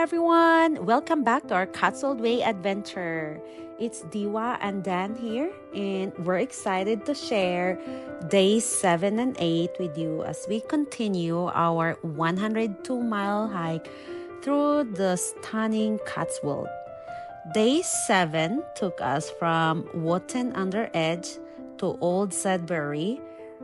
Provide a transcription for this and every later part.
everyone! Welcome back to our Cotswold Way adventure. It's Diwa and Dan here, and we're excited to share days 7 and 8 with you as we continue our 102-mile hike through the stunning Cotswold. Day 7 took us from Wootton Under Edge to Old Sudbury,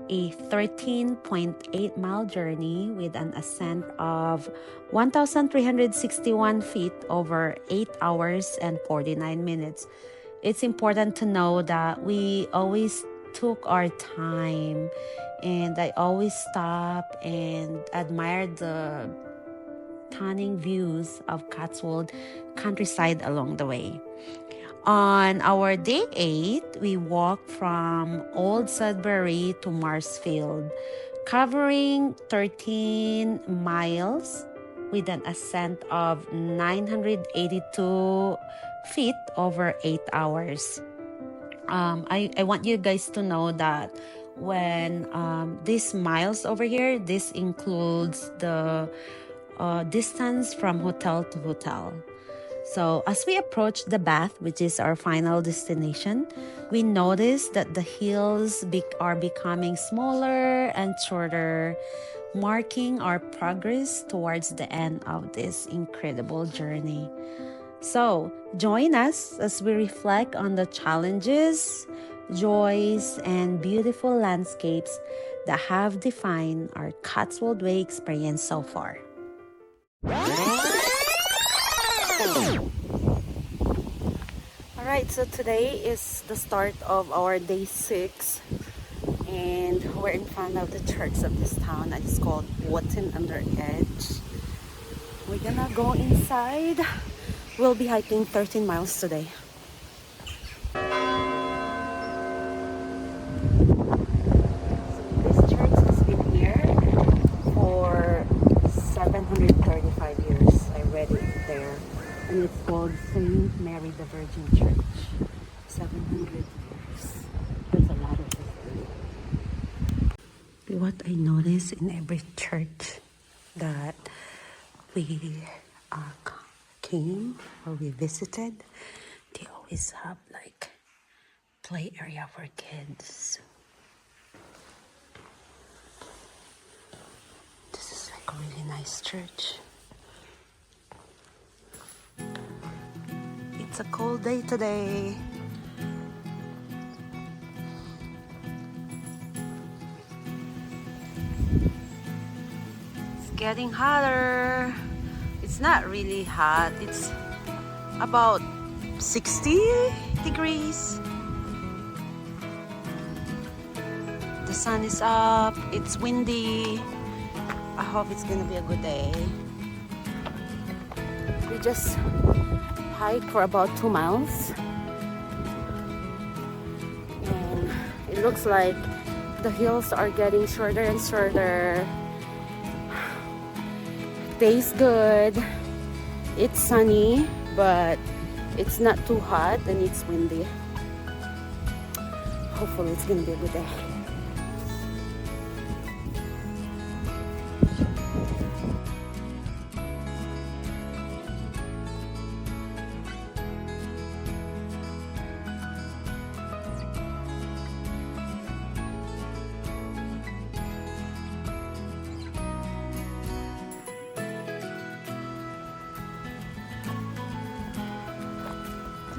a 13.8-mile journey with an ascent of 1,361 feet over 8 hours and 49 minutes. It's important to know that we always took our time, and I always stop and admire the stunning views of Cotswold countryside along the way. On our day 8, we walked from Old Sudbury to Marsfield, covering 13 miles with an ascent of 982 feet over 8 hours. I want you guys to know that when these miles over here, this includes the distance from hotel to hotel. So as we approach the Bath, which is our final destination, we notice that the hills are becoming smaller and shorter, marking our progress towards the end of this incredible journey. So join us as we reflect on the challenges, joys, and beautiful landscapes that have defined our Cotswold Way experience so far. Alright, so today is the start of our day 6, and we're in front of the church of this town, and it's called Wootton Under Edge. We're gonna go inside. We'll be hiking 13 miles today. So this church has been here for 735 years. I read it there. And it's called Saint Mary the Virgin Church. 700 years. That's a lot of history. What I notice in every church that we came or we visited, they always have like play area for kids. This is like a really nice church. It's a cold day today. It's getting hotter. It's not really hot. It's about 60 degrees. The sun is up. It's windy. I hope it's gonna be a good day. We just hike for about 2 miles, and it looks like the hills are getting shorter and shorter. Day's good. It's sunny, but it's not too hot, and it's windy. Hopefully it's gonna be a good day.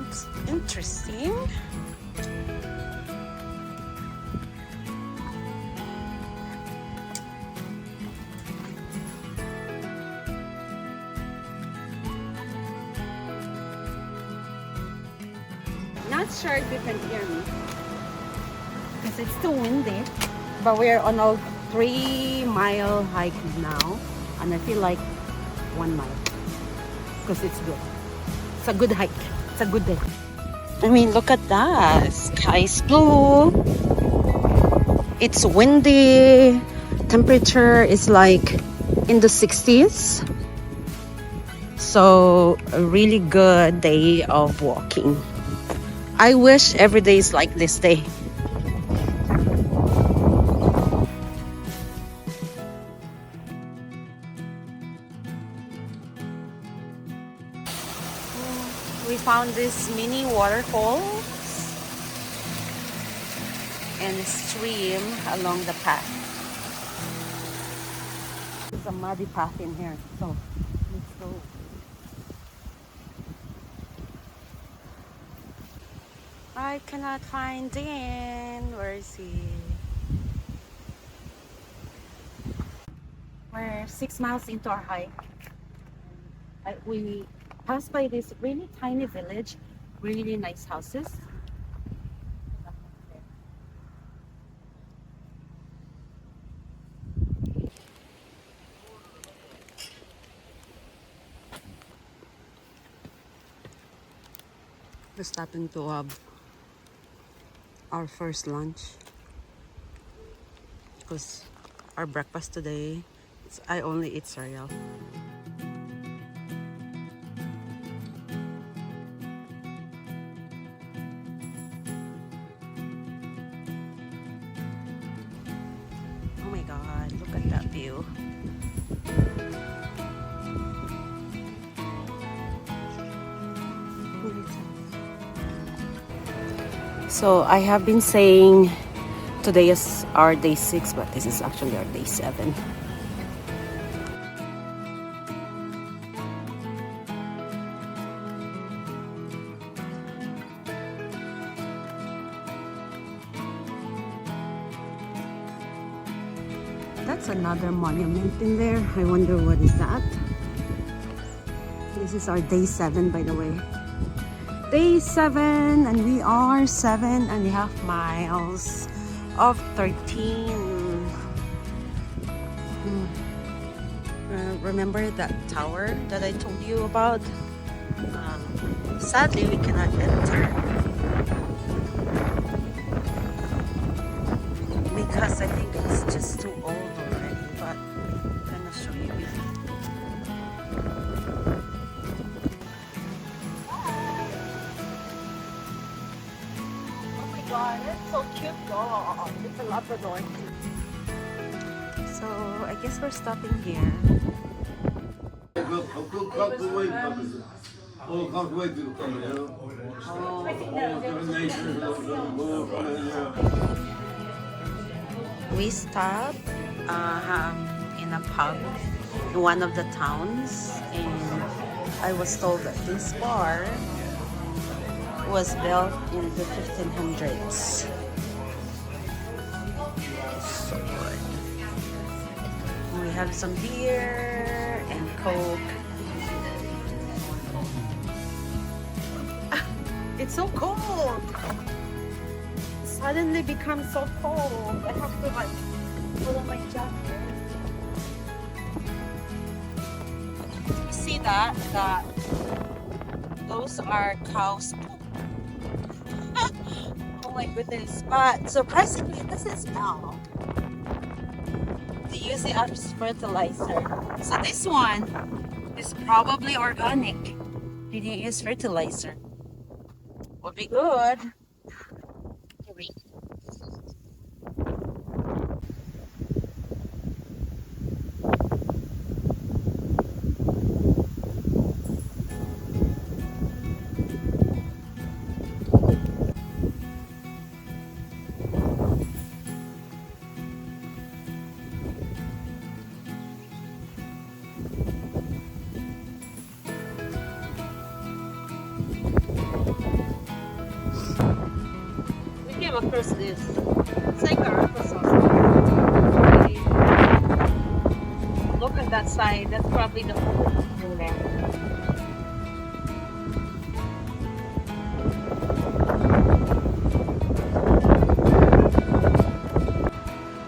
Looks interesting. Not sure if you can hear me because it's too windy, but we're on a 3-mile hike now, and I feel like 1 mile because it's good. It's a good hike. It's a good day. I mean, look at that. Sky's blue. It's windy. Temperature is like in the 60s. So a really good day of walking. I wish every day is like this day. We found this mini waterfall and a stream along the path. There's a muddy path in here, so let's go. I cannot find Dan. Where is he? We're 6 miles into our hike. We passed by this really tiny village, really nice houses. We're stopping to have our first lunch because our breakfast today, I only eat cereal. Oh my god, look at that view. So I have been saying today is our day 6, but this is actually our day 7. That's another monument in there. I wonder what is that. This is our day 7, by the way. Day 7, and we are 7.5 miles of 13. Remember that tower that I told you about? Sadly, we cannot enter because I think it's just too old already, but I'm gonna show you. God, it's so cute dog. It's a Labrador. So I guess we're stopping here. We stopped in a pub in one of the towns, and I was told that this bar was built in the 1500s. So good. We have some beer and Coke. It's so cold. It suddenly becomes so cold. I have to like put on my jacket. You see that? Those are cows' poop. Oh my goodness, but surprisingly it doesn't smell. They use it as fertilizer. So this one is probably organic. They didn't use fertilizer. Would be good. Across this. It's like our applesauce. Look at that side. That's probably the old thing there.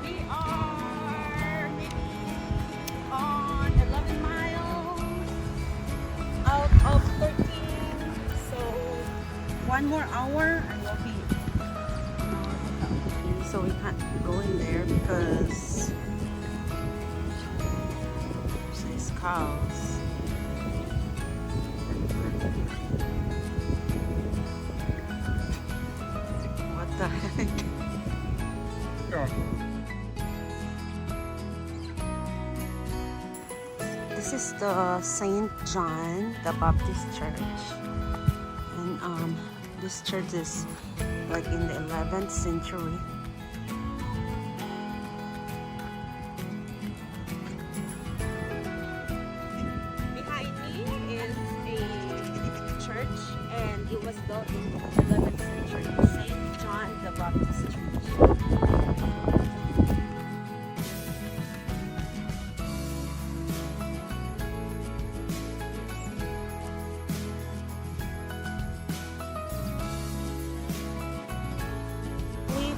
We are maybe on 11 miles out of 13. So 1 more hour and we'll be. So we can't go in there because there's these cows. What the heck? Yeah. This is the St. John the Baptist Church. This church is like in the 11th century. Behind me is a church, and it was built in the 11th century. Saint John the Baptist Church.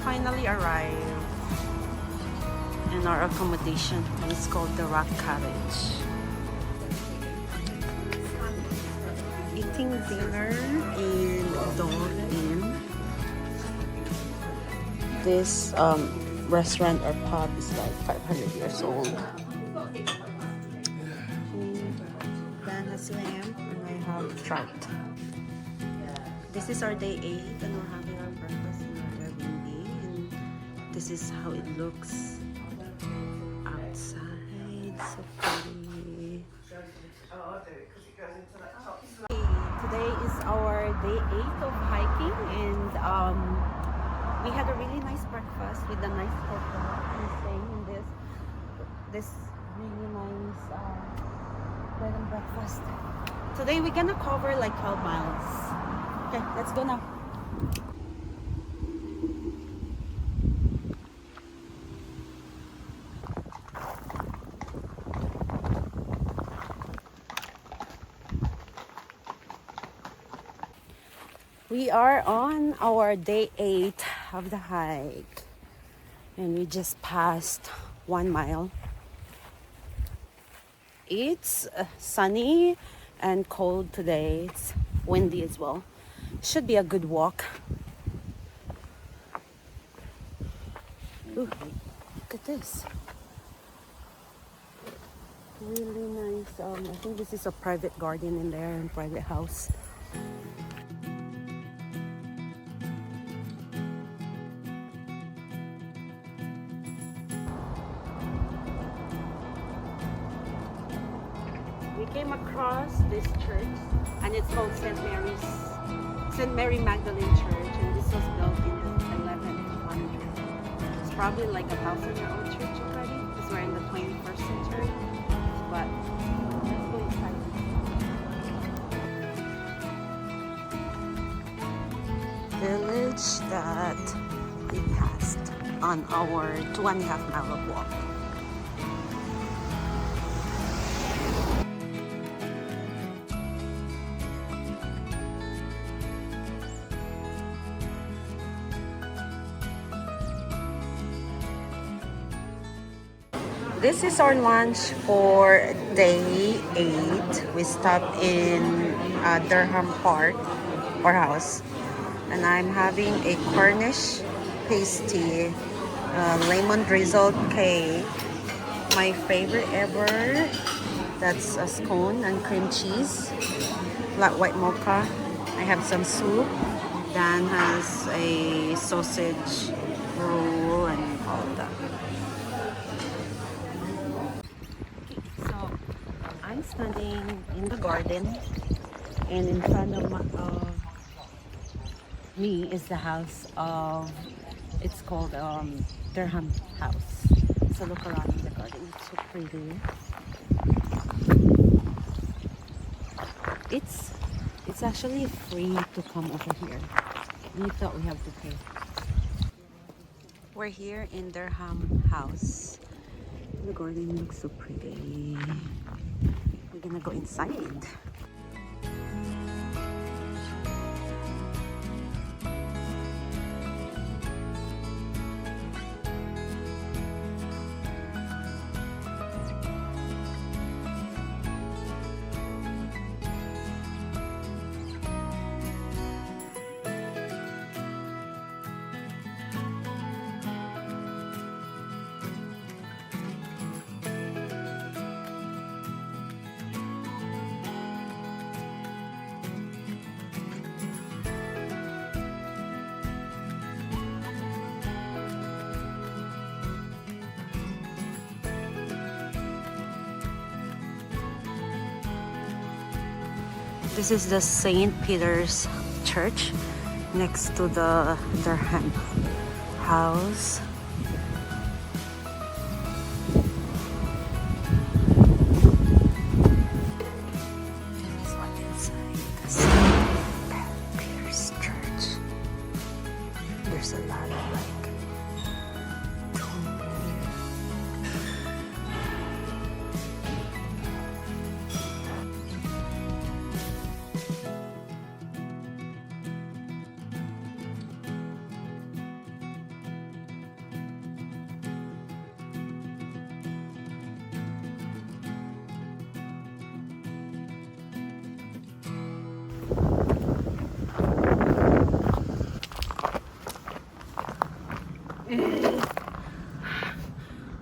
Finally arrived in our accommodation. It's called the Rock Cottage. Eating dinner in Dole Inn. This restaurant or pub is like 500 years old. Dan has lamb and I have trout. This is our day 8 and we're having our breakfast in our Airbnb. This is how it looks outside. So pretty. Today is our day 8 of hiking, and we had a really nice breakfast with a nice hotel. I'm staying in this really nice bed and breakfast. Today we're gonna cover like 12 miles. Okay, let's go now. We are on our day 8 of the hike, and we just passed 1 mile. It's sunny and cold today. It's windy as well. Should be a good walk. Ooh, look at this. Really nice. I think this is a private garden in there and private house. We came across this church, and it's called St. Mary Magdalene Church, and this was built in the 1100s. It's probably like a 1,000-year-old church already, because we're in the 21st century. But let's go inside. Village that we passed on our 2.5 mile walk. This is our lunch for day 8. We stopped in Durham Park or house, and I'm having a Cornish pasty, lemon drizzled cake, my favorite ever. That's a scone and cream cheese, flat white mocha. I have some soup. Dan has a sausage roll and all that. I'm standing in the garden, and in front of me is the house of, it's called Durham House. So look around in the garden, it's so pretty. It's actually free to come over here. We thought we have to pay. We're here in Durham House. The garden looks so pretty. We're gonna go inside. This is the St. Peter's church next to the Durham house. This one inside the St. Peter's Church. There's a lot of like tomb here.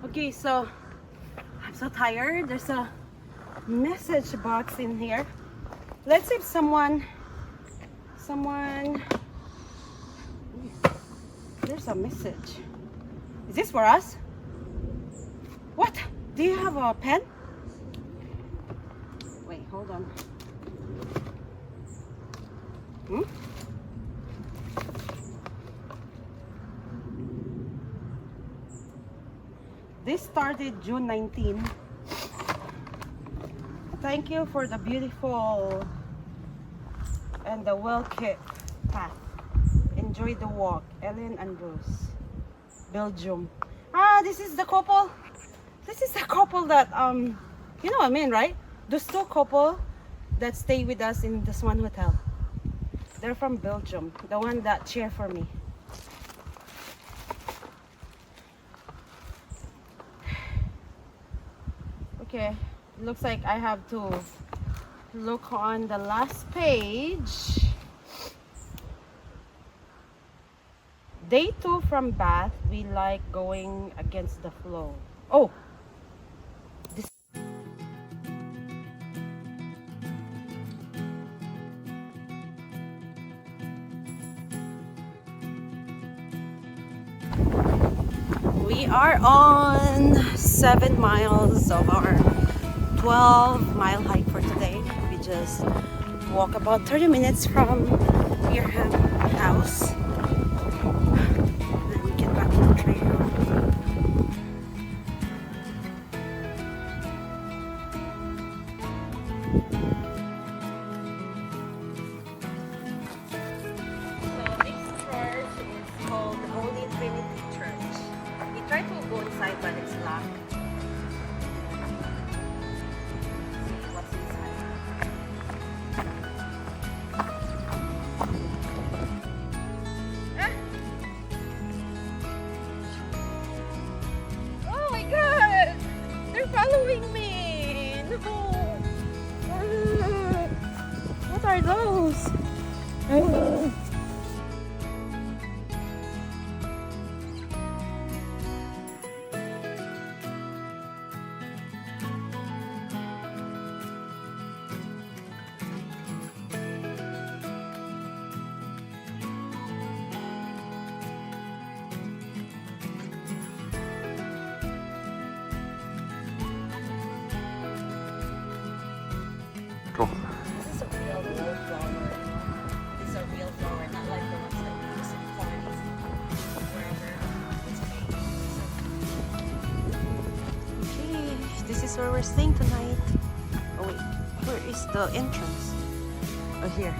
Okay, so I'm so tired. There's a message box in here. Let's see if someone, there's a message. Is this for us? What? Do you have a pen? Wait, hold on. This started June 19. Thank you for the beautiful and the well-kept path. Enjoy the walk. Ellen and Bruce. Belgium. Ah, this is the couple. This is the couple that, you know what I mean, right? Those two couple that stay with us in this one hotel. They're from Belgium. The one that cheer for me. Okay, looks like I have to look on the last page. Day 2 from Bath. We like going against the flow. Oh! This we are on 7 miles of our 12-mile hike for today. We just walk about 30 minutes from Durham house and get back to the trail. So this church is called Holy Trinity Church. We tried to go inside but it's locked. Following me! No! What are those? Cool. This is a real wallflower. This is a real flower, not like the ones that we use in farms wherever it's made. Okay, this is where we're staying tonight. Oh wait, where is the entrance? Oh, here.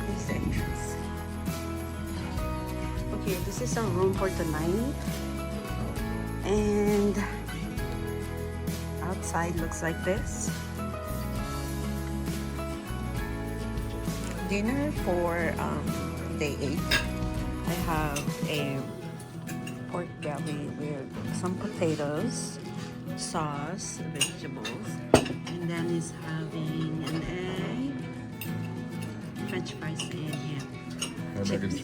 Here's the entrance. Okay, this is our room for tonight. And outside looks like this. Dinner for day 8. I have a pork belly with some potatoes, sauce, vegetables, and then he's having an egg, French fries, and And chips.